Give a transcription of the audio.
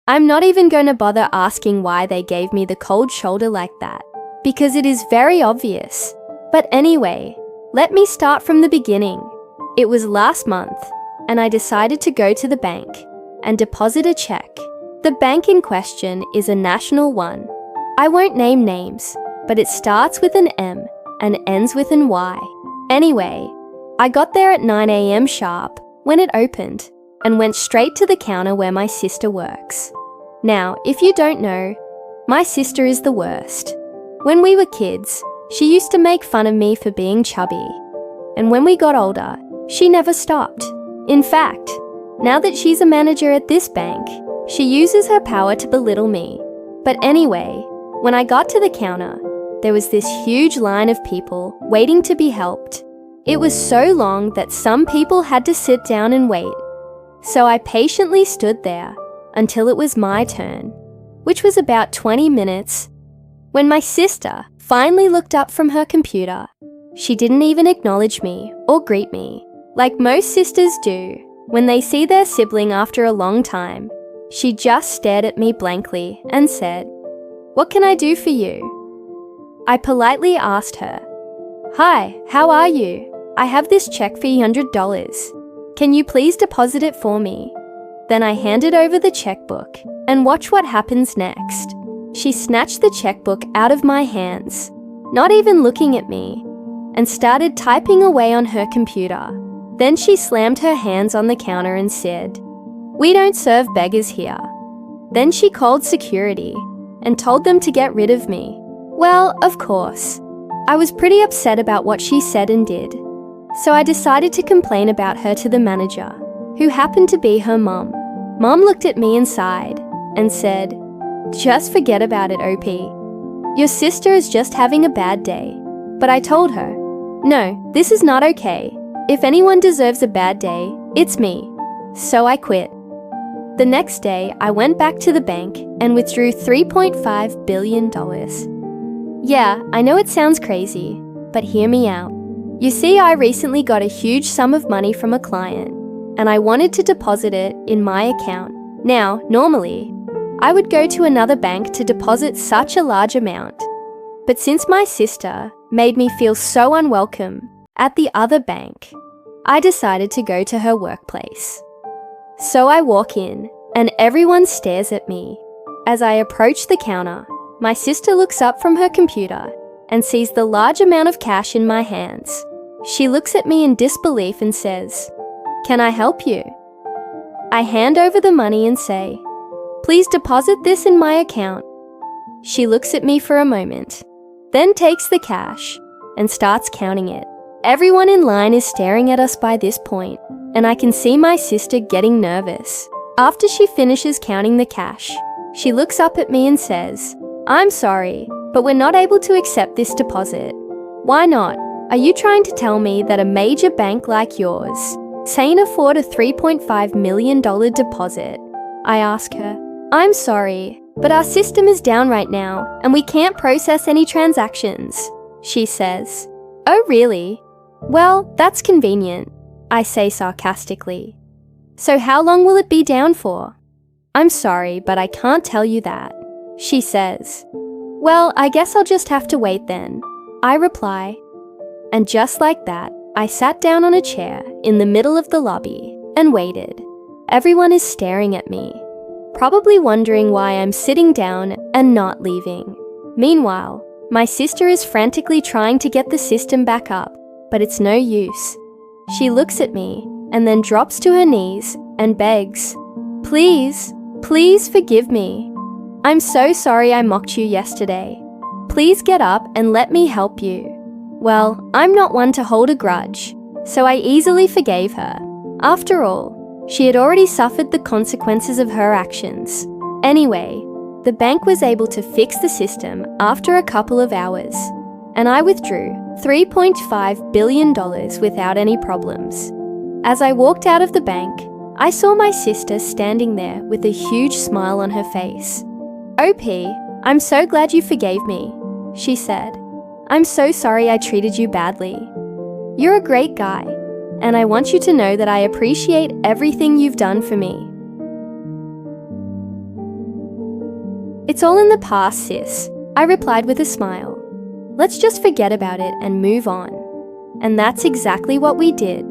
I'm not even going to bother asking why they gave me the cold shoulder like that, because it is very obvious. But anyway, let me start from the beginning. It was last month, and I decided to go to the bank and deposit a check. The bank in question is a national one. I won't name names, but it starts with an M and ends with an Y. Anyway, I got there at 9 a.m. sharp when it opened and went straight to the counter where my sister works. Now, if you don't know, my sister is the worst. When we were kids, she used to make fun of me for being chubby. And when we got older, she never stopped. In fact, now that she's a manager at this bank, she uses her power to belittle me. But anyway, when I got to the counter, there was this huge line of people waiting to be helped. It was so long that some people had to sit down and wait. So I patiently stood there until it was my turn, which was about 20 minutes. When my sister finally looked up from her computer, she didn't even acknowledge me or greet me, like most sisters do when they see their sibling after a long time. She just stared at me blankly and said, "What can I do for you?" I politely asked her, "Hi, how are you? I have this check for $100. Can you please deposit it for me?" Then I handed over the checkbook, and watch what happens next. She snatched the checkbook out of my hands, not even looking at me, and started typing away on her computer. Then she slammed her hands on the counter and said, "We don't serve beggars here." Then she called security and told them to get rid of me. Well, of course, I was pretty upset about what she said and did. So I decided to complain about her to the manager, who happened to be her mum. Mum looked at me and sighed and said, "Just forget about it, OP. Your sister is just having a bad day." But I told her, "No, this is not okay. If anyone deserves a bad day, it's me." So I quit. The next day, I went back to the bank and withdrew $3.5 billion. Yeah, I know it sounds crazy, but hear me out. You see, I recently got a huge sum of money from a client, and I wanted to deposit it in my account. Now, normally, I would go to another bank to deposit such a large amount. But since my sister made me feel so unwelcome at the other bank, I decided to go to her workplace. So I walk in, and everyone stares at me. As I approach the counter, my sister looks up from her computer and sees the large amount of cash in my hands. She looks at me in disbelief and says, "Can I help you?" I hand over the money and say, "Please deposit this in my account." She looks at me for a moment, then takes the cash and starts counting it. Everyone in line is staring at us by this point, and I can see my sister getting nervous. After she finishes counting the cash, she looks up at me and says, "I'm sorry, but we're not able to accept this deposit." "Why not? Are you trying to tell me that a major bank like yours can't afford a $3.5 million deposit?" I ask her. "I'm sorry, but our system is down right now and we can't process any transactions," she says. "Oh, really? Well, that's convenient," I say sarcastically. "So how long will it be down for?" "I'm sorry, but I can't tell you that," she says. "Well, I guess I'll just have to wait then," I reply. And just like that, I sat down on a chair in the middle of the lobby and waited. Everyone is staring at me, probably wondering why I'm sitting down and not leaving. Meanwhile, my sister is frantically trying to get the system back up, but it's no use. She looks at me and then drops to her knees and begs, "Please, please forgive me. I'm so sorry I mocked you yesterday. Please get up and let me help you." Well, I'm not one to hold a grudge, so I easily forgave her. After all, she had already suffered the consequences of her actions. Anyway, the bank was able to fix the system after a couple of hours, and I withdrew $3.5 billion without any problems. As I walked out of the bank, I saw my sister standing there with a huge smile on her face. "OP, I'm so glad you forgave me," she said. "I'm so sorry I treated you badly. You're a great guy, and I want you to know that I appreciate everything you've done for me." "It's all in the past, sis," I replied with a smile. "Let's just forget about it and move on." And that's exactly what we did.